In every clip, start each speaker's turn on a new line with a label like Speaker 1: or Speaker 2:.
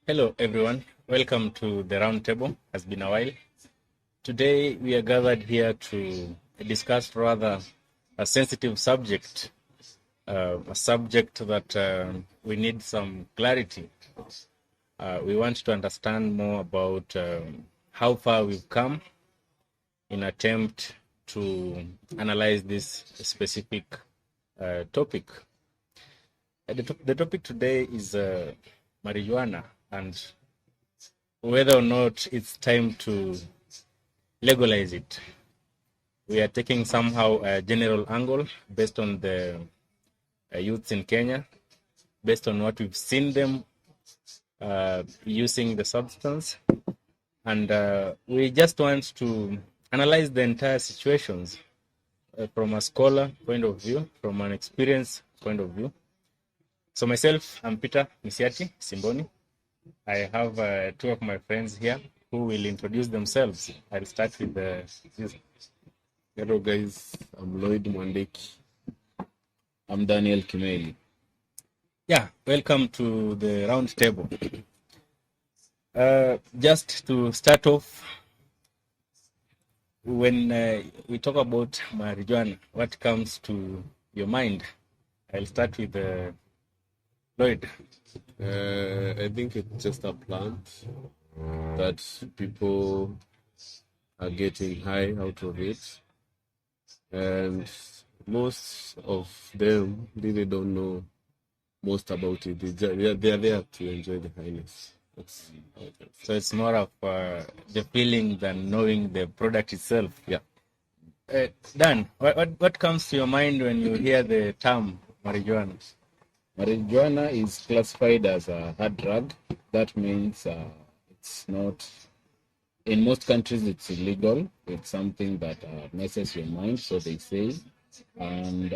Speaker 1: Hello, everyone. Welcome to the round table. Has been a while. Today, we are gathered here to discuss rather a sensitive subject, a subject that we need some clarity. We want to understand more about how far we've come in attempt to analyze this specific topic. The topic today is marijuana and whether or not it's time to legalize it. We are taking somehow a general angle based on the youths in Kenya, based on what we've seen them using the substance. And we just want to analyze the entire situations from a scholar point of view, from an experience point of view. So myself, I'm Peter Misiati Simboni. I have two of my friends here who will introduce themselves. I'll start with this.
Speaker 2: Hello guys, I'm Lloyd Mwandeki. I'm Daniel Kimeli.
Speaker 1: Yeah, welcome to the round table. Just to start off, when we talk about marijuana, what comes to your mind? I'll start with Lloyd.
Speaker 2: I think it's just a plant that people are getting high out of it, and most of them really don't know most about it. They're there to enjoy the highness.
Speaker 1: So it's more of the feeling than knowing the product itself.
Speaker 2: Yeah.
Speaker 1: Dan, what comes to your mind when you hear the term marijuana?
Speaker 2: Marijuana is classified as a hard drug. That means it's not, in most countries, it's illegal. It's something that messes your mind, so they say. And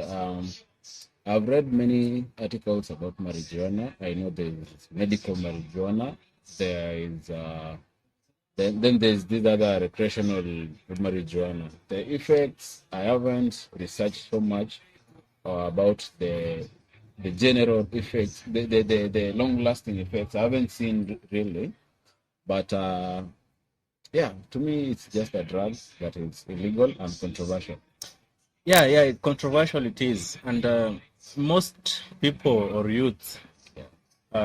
Speaker 2: I've read many articles about marijuana. I know there's medical marijuana. There is then there's this other recreational marijuana. The effects, I haven't researched so much about the general effects, the long-lasting effects. I haven't seen really, but yeah, to me, it's just a drug that is illegal and controversial.
Speaker 1: Yeah, controversial it is, and most people or youth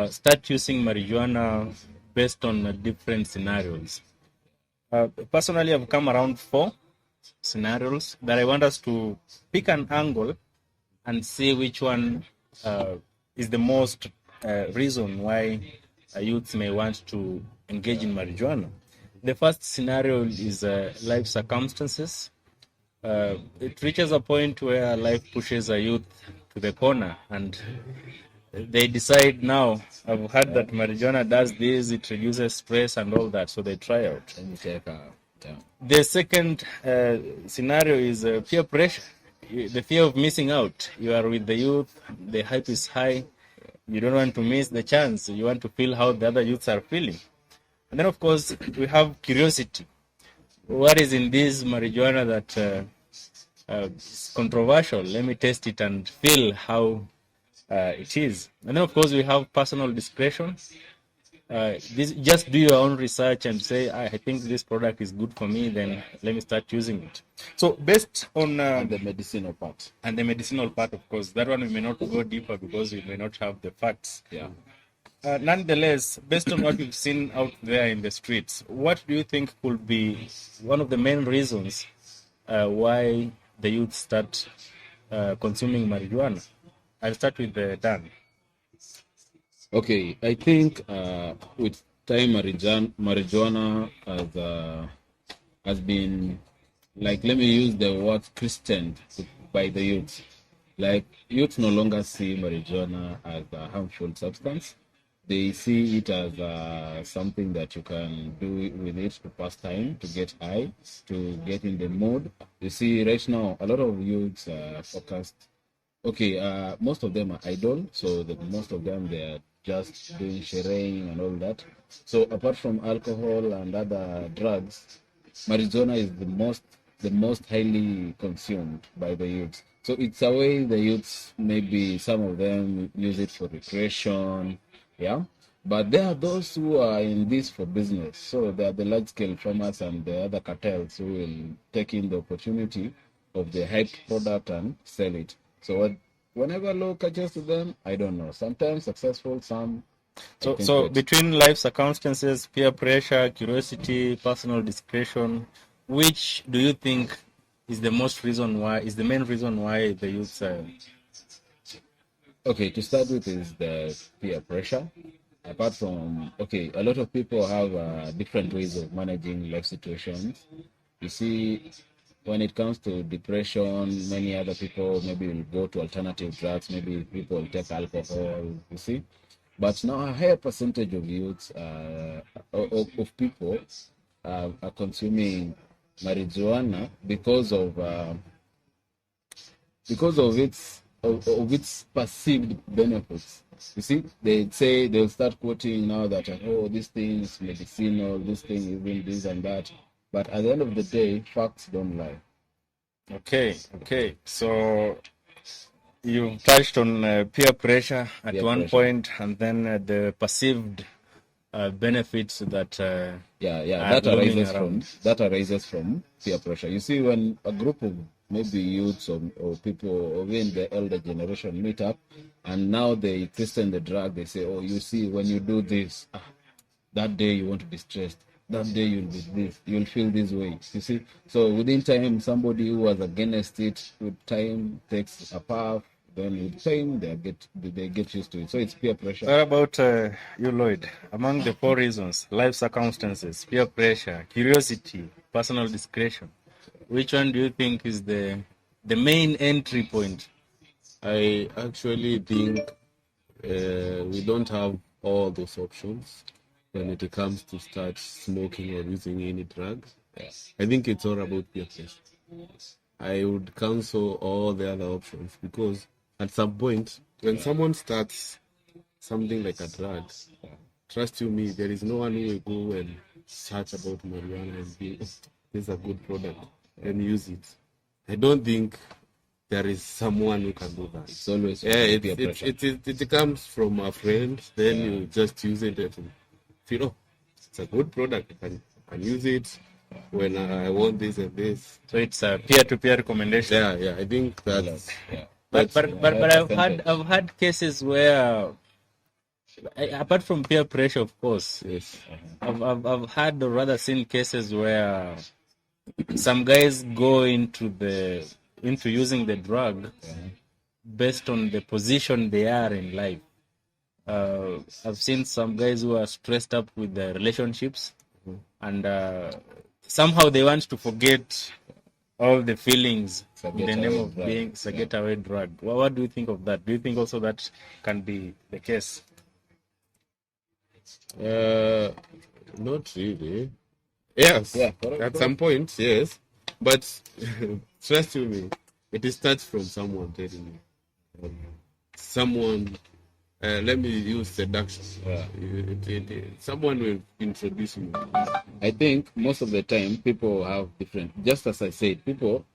Speaker 1: start using marijuana based on different scenarios. Personally, I've come around 4 scenarios that I want us to pick an angle and see which one is the most reason why youths may want to engage in marijuana. The first scenario is life circumstances. It reaches a point where life pushes a youth to the corner and they decide now, I've heard that marijuana does this, it reduces stress and all that, so they try out. The second scenario is peer pressure, the fear of missing out. You are with the youth, the hype is high, you don't want to miss the chance, you want to feel how the other youths are feeling. And then, of course, we have curiosity. What is in this marijuana that is controversial? Let me test it and feel how it is. And then, of course, we have personal discretion. Just do your own research and say, I think this product is good for me, then let me start using it. So based on
Speaker 2: the medicinal part.
Speaker 1: And the medicinal part, of course, that one we may not go deeper because we may not have the facts.
Speaker 2: Yeah.
Speaker 1: Nonetheless, based on what we've seen out there in the streets, what do you think could be one of the main reasons why the youth start consuming marijuana? I'll start with Dan.
Speaker 2: Okay, I think with time marijuana has been, like, let me use the word christened by the youth. Like, youth no longer see marijuana as a harmful substance. They see it as something that you can do with it to pass time, to get high, to get in the mood. You see, right now, a lot of youths are focused. Okay, most of them are idle, so most of them, they are just doing sharing and all that. So apart from alcohol and other drugs, marijuana is the most highly consumed by the youth. So it's a way the youths, maybe some of them use it for recreation, yeah. But there are those who are in this for business. So there are the large scale farmers and the other cartels who will take in the opportunity of the hyped product and sell it. So whenever law catches to them, I don't know. Sometimes successful, some I think
Speaker 1: So
Speaker 2: wait.
Speaker 1: between life circumstances, peer pressure, curiosity, personal discretion, which do you think is the main reason why the youths
Speaker 2: Okay, to start with is the peer pressure. Apart from, okay, a lot of people have different ways of managing life situations. You see, when it comes to depression, many other people maybe will go to alternative drugs, maybe people will take alcohol, you see. But now a higher percentage of youths, of people, are consuming marijuana because of its perceived benefits. You see, they say they'll start quoting now that oh, this thing is medicinal, this thing even this and that. But at the end of the day, facts don't lie.
Speaker 1: Okay. So you touched on peer pressure at
Speaker 2: Peer
Speaker 1: one
Speaker 2: pressure.
Speaker 1: point, and then the perceived benefits that are looming around.
Speaker 2: That arises from peer pressure. You see, when a group of maybe youths or people or even the elder generation meet up, and now they question the drug, they say, "Oh, you see, when you do this, that day you won't be stressed. That day you'll be this, you'll feel this way." You see, so within time, somebody who was against it, with time takes a puff. Then with time, they get used to it. So it's peer pressure.
Speaker 1: What about you, Lloyd? Among the four reasons, life circumstances, peer pressure, curiosity, personal discretion, which one do you think is the main entry point?
Speaker 3: I actually think we don't have all those options when it comes to start smoking or using any drugs. I think it's all about peer pressure. I would cancel all the other options because at some point, when someone starts something like a drug, trust you me, there is no one who will go and search about marijuana and be, "Oh, this is a good product," and use it. I don't think there is someone who can do that.
Speaker 2: It's always
Speaker 3: peer pressure. It comes from a friend, then you just use it and feel, oh, it's a good product. I can use it when I want this and this.
Speaker 1: So it's a peer-to-peer recommendation.
Speaker 3: Yeah, I think that's.
Speaker 2: Yeah.
Speaker 1: But I've had cases where, apart from peer pressure, of course,
Speaker 3: Yes.
Speaker 1: I've had or rather seen cases where some guys go into using the drug based on the position they are in life. I've seen some guys who are stressed up with their relationships, and somehow they want to forget all the feelings in the name of being a getaway drug. What do you think of that? Do you think also that can be the case?
Speaker 3: Not really. Yes.
Speaker 2: Yeah,
Speaker 3: At some point, yes. But trust you me, it starts from someone telling you. Someone, let me use seduction. Someone will introduce you.
Speaker 2: I think most of the time people have different, just as I said, people,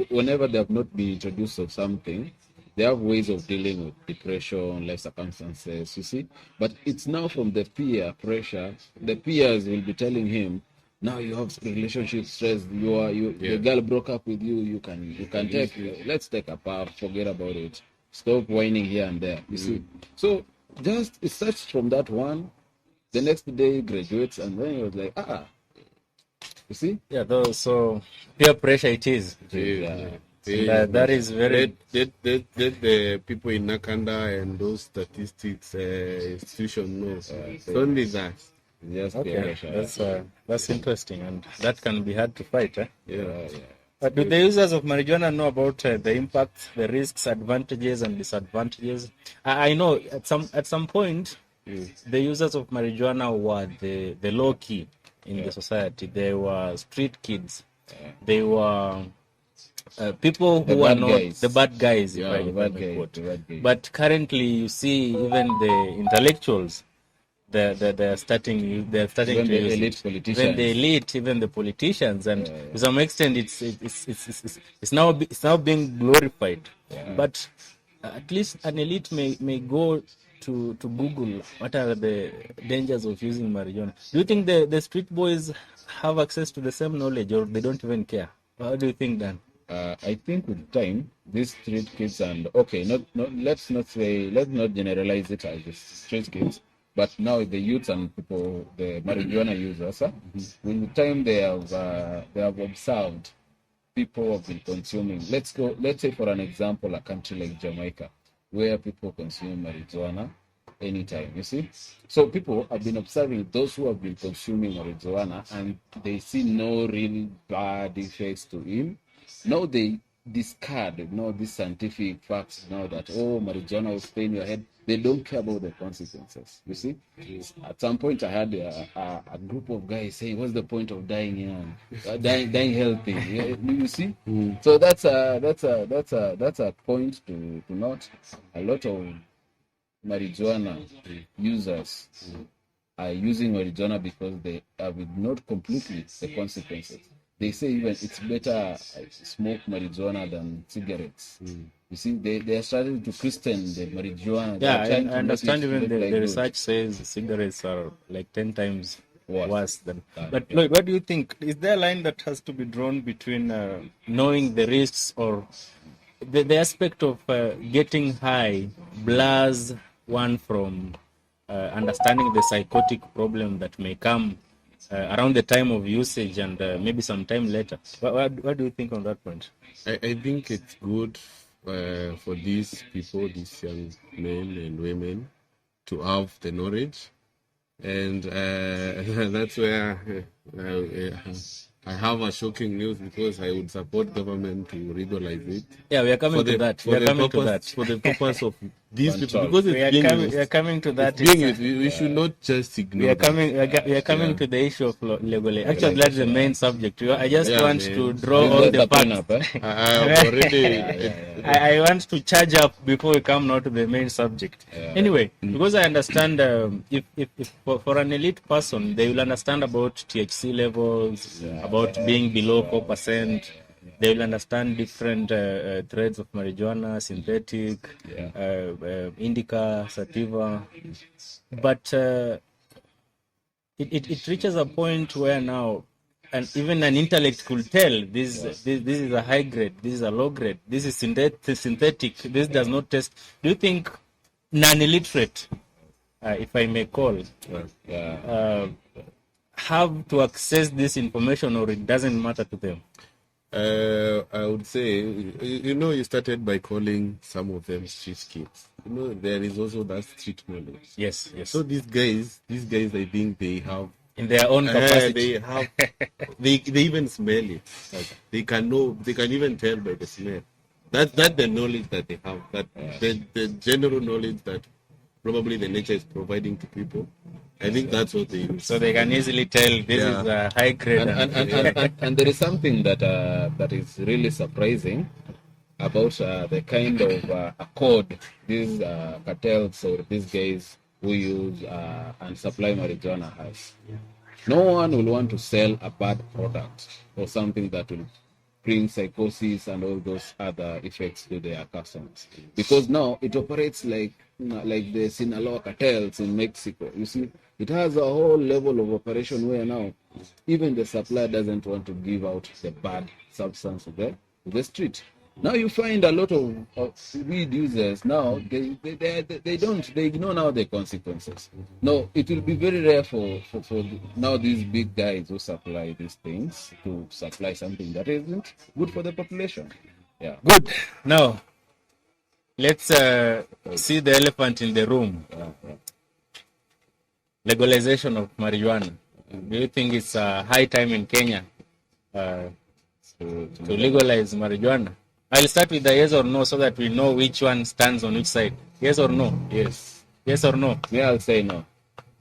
Speaker 2: whenever they have not been introduced to something, they have ways of dealing with depression, life circumstances, you see. But it's now from the peer pressure. The peers will be telling him, now you have relationship stress. The girl broke up with you. You can let's take a puff. Forget about it. Stop whining here and there. You see. So just it starts from that one. The next day he graduates, and then he was like, you see.
Speaker 1: Yeah. So peer pressure it is. That is very.
Speaker 3: Let the people in Nakanda and those statistics institution know. It's only that.
Speaker 2: Yes.
Speaker 1: Okay. That's interesting, and that can be hard to fight.
Speaker 3: Yeah.
Speaker 1: But do the users of marijuana know about the impacts, the risks, advantages, and disadvantages? I know at some point, the users of marijuana were the low key in the society. They were street kids. They were people who are not
Speaker 2: guys.
Speaker 1: the bad guys.
Speaker 2: Yeah,
Speaker 1: if
Speaker 2: the
Speaker 1: I
Speaker 2: bad
Speaker 1: may
Speaker 2: guys,
Speaker 1: quote.
Speaker 2: the bad guys.
Speaker 1: But currently, you see even the intellectuals. They're starting
Speaker 2: Even
Speaker 1: to
Speaker 2: the
Speaker 1: use
Speaker 2: elite
Speaker 1: it.
Speaker 2: politicians.
Speaker 1: Even the elite, even the politicians, and to some extent, it's now being glorified. But at least an elite may go to Google what are the dangers of using marijuana. Do you think the street boys have access to the same knowledge, or they don't even care? How do you think, Dan?
Speaker 2: I think with time, these street kids and okay, let's not generalize it as the street kids, but now the youths and people, the marijuana users, with the time they have observed people have been consuming. Let's say for an example, a country like Jamaica, where people consume marijuana anytime, you see. So people have been observing those who have been consuming marijuana and they see no real bad effects to him. Now they discard these scientific facts now that marijuana will stay in your head. They don't care about the consequences, you see. At some point I had a group of guys say, what's the point of dying young, dying healthy? You see. So that's a point to note. A lot of marijuana users are using marijuana because they have ignored completely the consequences. They say even it's better smoke marijuana than cigarettes. You see, they are starting to Christian the marijuana.
Speaker 1: Yeah, I understand. Even the research says cigarettes are like 10 times worse than. But Lloyd, what do you think? Is there a line that has to be drawn between knowing the risks or the aspect of getting high blurs one from understanding the psychotic problem that may come around the time of usage and maybe some time later? What do you think on that point?
Speaker 3: I think it's good for these people, these young men and women, to have the knowledge. And that's where I have a shocking news, because I would support government to legalize it.
Speaker 1: Yeah, we are coming to that. We are coming to that.
Speaker 3: For the purpose of these people, because
Speaker 1: we are coming to that.
Speaker 3: We should not just ignore.
Speaker 1: We are coming to the issue of legalization. Actually, that's the main subject. I just want to draw all the facts. I want to charge up before we come now to the main subject. Anyway, because I understand, if for an elite person, they will understand about THC levels, about being below 4%. They will understand different threads of marijuana, synthetic, indica, sativa. But it reaches a point where now, and even an intellect could tell this is a high grade, this is a low grade, this is synthetic, this does not test. Do you think non-illiterate, if I may call, have to access this information, or it doesn't matter to them?
Speaker 3: I would say, you started by calling some of them street kids. There is also that street knowledge.
Speaker 1: Yes.
Speaker 3: So these guys, I think they have,
Speaker 1: in their own capacity,
Speaker 3: they even smell it. Like they can even tell by the smell. That's the knowledge that they have. That the general knowledge that probably the nature is providing to people. I think that's what they use.
Speaker 1: So they can easily tell this is a high grade.
Speaker 2: And there is something that is really surprising about the kind of accord these cartels or these guys who use and supply marijuana has. No one will want to sell a bad product or something that will bring psychosis and all those other effects to their customers, because now it operates like the Sinaloa cartels in Mexico. You see, it has a whole level of operation where now even the supplier doesn't want to give out the bad substance to the street. Now you find a lot of weed users now, they ignore now the consequences. No, it will be very rare for now these big guys who supply these things to supply something that isn't good for the population. Yeah.
Speaker 1: Good. Now, let's see the elephant in the room. Legalization of marijuana. Do you think it's a high time in Kenya to legalize marijuana? I'll start with the yes or no so that we know which one stands on which side. Yes or no?
Speaker 2: Yes.
Speaker 1: Yes or no?
Speaker 2: Yeah, I'll say no.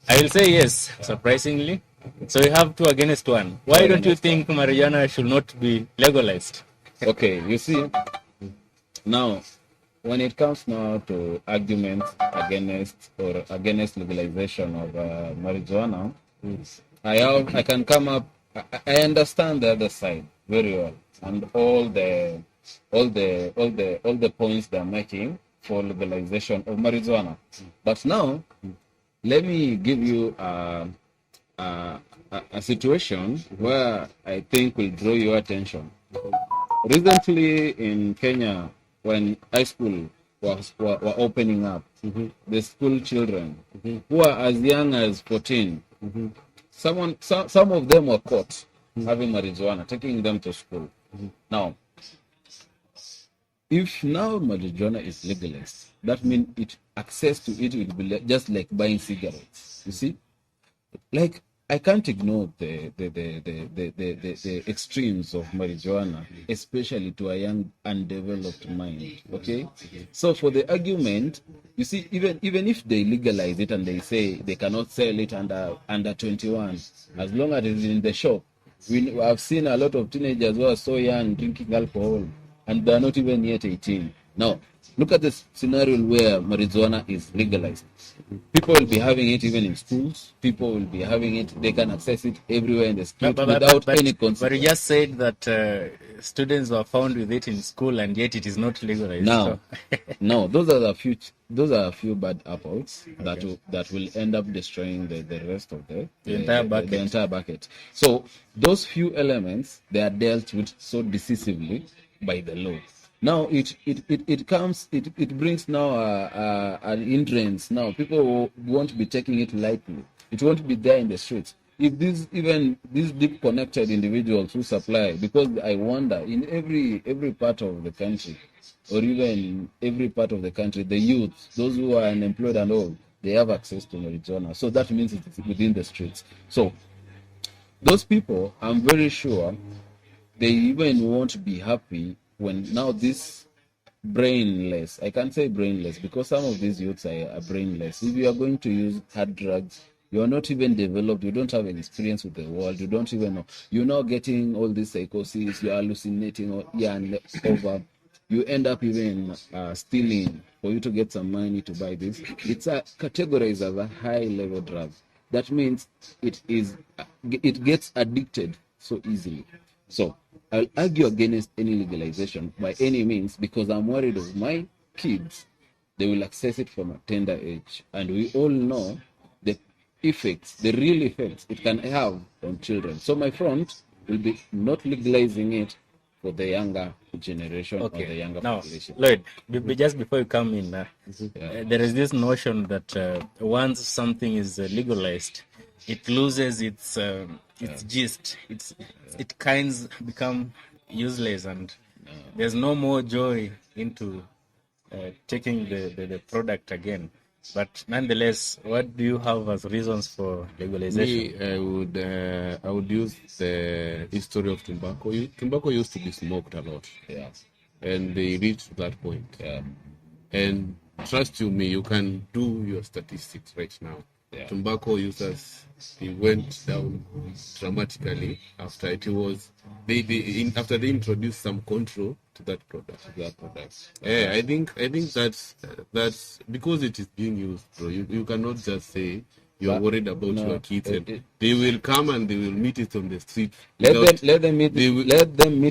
Speaker 1: I will say yes, surprisingly. So we have 2 against 1. Why don't you think marijuana should not be legalized?
Speaker 2: Okay, you see, now, when it comes now to arguments against legalization of marijuana, I can come up. I understand the other side very well, and all the points they're making for legalization of marijuana. But now, let me give you a situation where I think will draw your attention. Recently in Kenya, when high school were opening up, the school children who are as young as 14, some of them were caught having marijuana, taking them to school. Now, if now marijuana is legalized, that means access to it will be just like buying cigarettes. You see, like I can't ignore the extremes of marijuana, especially to a young undeveloped mind. Okay, so for the argument, you see, even if they legalize it and they say they cannot sell it under 21, as long as it's in the shop, we have seen a lot of teenagers who are so young drinking alcohol, and they are not even yet 18. Now, look at this scenario where marijuana is legalized. People will be having it even in schools. People will be having it. They can access it everywhere in the street without any consequence.
Speaker 1: But you just said that students were found with it in school, and yet it is not legalized.
Speaker 2: Now, no, those are a few bad apples that will end up destroying the rest of the
Speaker 1: entire bucket.
Speaker 2: The entire bucket. So those few elements, they are dealt with so decisively by the law. Now it brings now an hindrance. Now people won't be taking it lightly. It won't be there in the streets. If these deep connected individuals who supply, because I wonder in every part of the country, or even every part of the country, the youth, those who are unemployed and all, they have access to marijuana. So that means it's within the streets. So those people, I'm very sure, they even won't be happy when now this brainless, I can't say brainless because some of these youths are brainless. If you are going to use hard drugs, you are not even developed, you don't have any experience with the world, you don't even know. You're now getting all these psychoses, you are hallucinating and over. You end up even stealing for you to get some money to buy this. It's categorized as a high-level drug. That means it gets addicted so easily. So I'll argue against any legalization by any means because I'm worried of my kids. They will access it from a tender age. And we all know the effects, the real effects it can have on children. So my front will be not legalizing it for the younger generation or the younger population.
Speaker 1: Lloyd, just before you come in, there is this notion that once something is legalized, it loses its gist. It kinds become useless, and there's no more joy into taking the product again. But nonetheless, what do you have as reasons for legalization?
Speaker 3: Me, I would use the history of tobacco. Tobacco used to be smoked a lot, and they reached that point. And trust me, you can do your statistics right now. Tobacco users, they went down dramatically after after they introduced some control to that product. I think that's because it is being used, bro. You cannot just say you are worried about your kids, and they will come and they will meet it on the street.
Speaker 2: Let them meet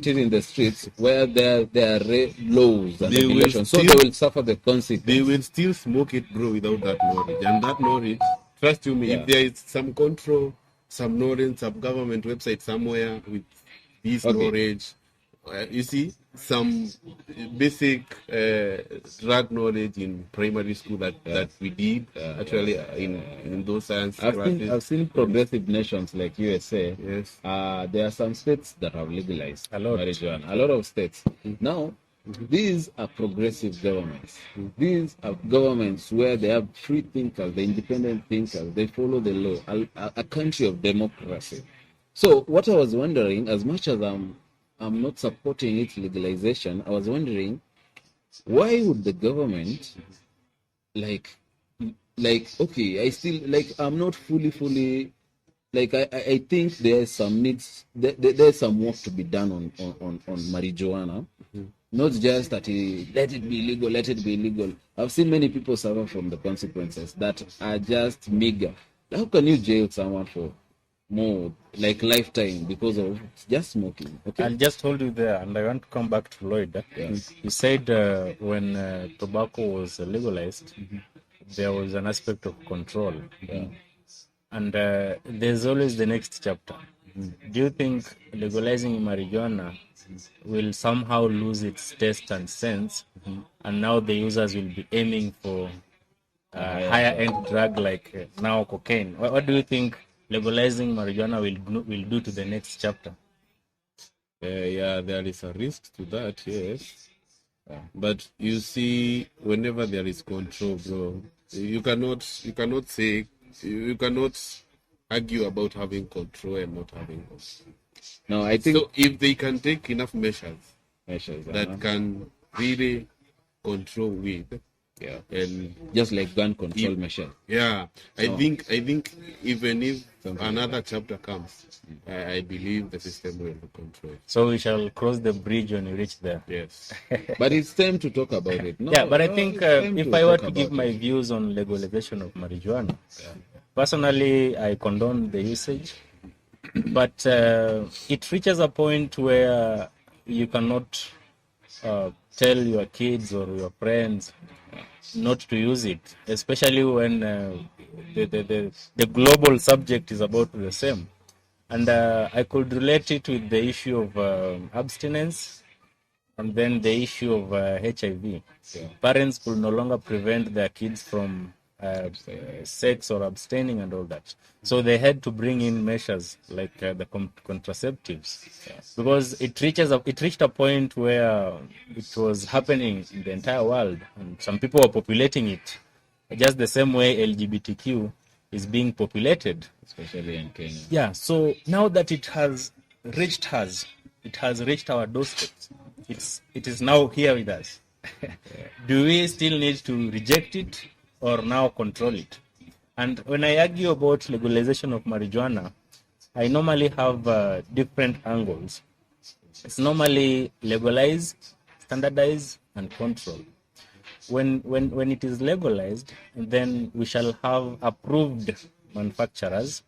Speaker 2: it in the streets where there are laws and regulations, so they will suffer the consequences.
Speaker 3: They will still smoke it, bro, without that knowledge, and that knowledge. Trust you me, if there is some control, some knowledge, some government website somewhere with this knowledge, you see, some basic drug knowledge in primary school that we did actually in those science classes.
Speaker 2: I've seen progressive nations like USA. Yes. There are some states that have legalized marijuana. A lot of states. Now, these are progressive governments. These are governments where they have free thinkers, the independent thinkers, they follow the law, a country of democracy. So what I was wondering, as much as I'm not supporting its legalization, I was wondering, why would the government, okay, I still, I'm not fully, I think there's some needs, there's some work to be done on marijuana. Not just that let it be illegal. I've seen many people suffer from the consequences that are just meager. How can you jail someone for more like lifetime because of just smoking. Okay.
Speaker 1: I'll just hold you there, and I want to come back to Lloyd.
Speaker 2: Yes.
Speaker 1: You said when tobacco was legalized, there was an aspect of control.
Speaker 2: Yeah.
Speaker 1: And there's always the next chapter. Do you think legalizing marijuana will somehow lose its taste and sense, and now the users will be aiming for higher end drug like now cocaine? What do you think legalizing marijuana will do to the next chapter?
Speaker 3: Yeah, there is a risk to that, yes. But you see, whenever there is control, bro, you cannot argue about having control and not having control.
Speaker 2: No, I think
Speaker 3: So if they can take enough measures
Speaker 2: measures
Speaker 3: that can really control weed,
Speaker 2: yeah,
Speaker 3: and
Speaker 2: just like gun control measure.
Speaker 3: yeah, I think even if another chapter comes, I believe the system will control it.
Speaker 1: So we shall cross the bridge when we reach there.
Speaker 3: Yes.
Speaker 2: But it's time to talk about it. No,
Speaker 1: Yeah, but I
Speaker 2: no,
Speaker 1: think
Speaker 2: it's time
Speaker 1: if I were
Speaker 2: talk
Speaker 1: to give
Speaker 2: about
Speaker 1: my
Speaker 2: it.
Speaker 1: views on legalization of marijuana, personally, I condone the usage, but it reaches a point where you cannot tell your kids or your friends not to use it, especially when the global subject is about the same. And I could relate it with the issue of abstinence and then the issue of HIV. Parents could no longer prevent their kids from sex or abstaining and all that. So they had to bring in measures like the contraceptives, because it reached a point where it was happening in the entire world, and some people were populating it, just the same way LGBTQ is being populated.
Speaker 2: Especially in Kenya.
Speaker 1: Yeah, so now that it has reached us, it has reached our doorstep. It is now here with us. Do we still need to reject it or now control it? And when I argue about legalization of marijuana, I normally have different angles. It's normally legalize, standardize, and control. When it is legalized, then we shall have approved manufacturers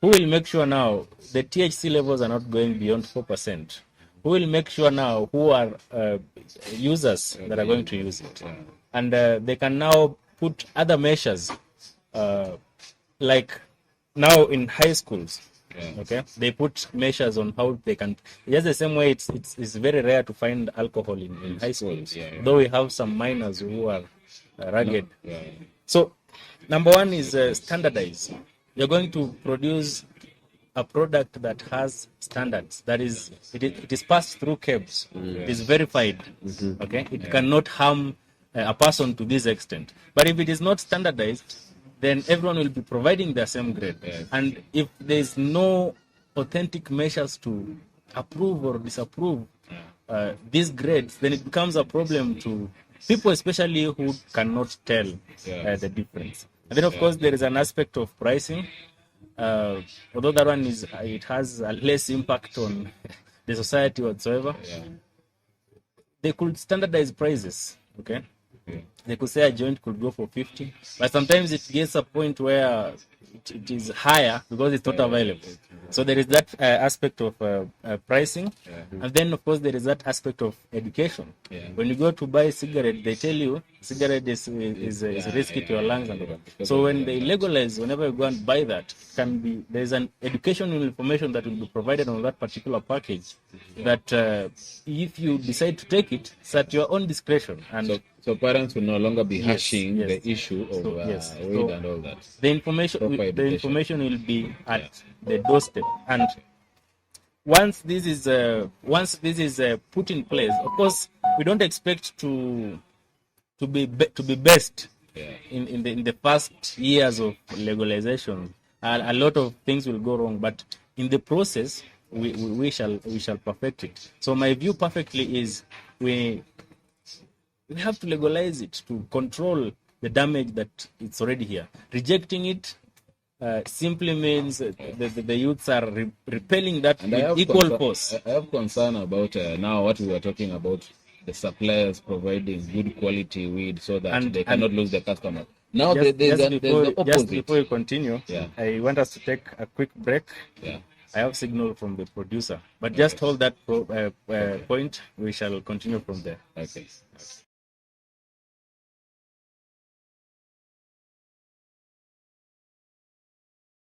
Speaker 1: who will make sure now the THC levels are not going beyond 4%. Who will make sure now who are users that are going to use it. And they can now put other measures, like now in high schools. Okay, they put measures on how they can. Just the same way, it's very rare to find alcohol in high schools. Though we have some minors who are rugged. So, number one is standardize. You're going to produce a product that has standards. That is, it is passed through cabs. It is verified. Okay, it cannot harm a person to this extent. But if it is not standardized, then everyone will be providing the same grade. And if there's no authentic measures to approve or disapprove these grades, then it becomes a problem to people, especially who cannot tell the difference. And then, of course, there is an aspect of pricing. Although that one it has a less impact on the society whatsoever. They could standardize prices. Okay. They could say a joint could go for 50, but sometimes it gets a point where it is higher because it's not available. So there is that aspect of pricing, and then of course there is that aspect of education. When you go to buy a cigarette, they tell you cigarette is risky to your lungs and all that. So when they legalize, whenever you go and buy that, there is an educational information that will be provided on that particular package. That if you decide to take it, it's at your own discretion. And
Speaker 2: so parents will no longer be hashing
Speaker 1: yes.
Speaker 2: the issue of weed and all that.
Speaker 1: The information will be at the doorstep, and once this is put in place, of course, we don't expect to be best in the first years of legalization. A lot of things will go wrong, but in the process, we shall perfect it. So my view perfectly is we have to legalize it to control the damage that it's already here. Rejecting it simply means the youths are repelling that with equal force.
Speaker 2: I have concern about now what we were talking about, the suppliers providing good quality weed so that they cannot lose the customer. Now there's the opposite.
Speaker 1: Just before we continue, I want us to take a quick break. I have signal from the producer, but just hold that point. We shall continue from there.
Speaker 2: Okay.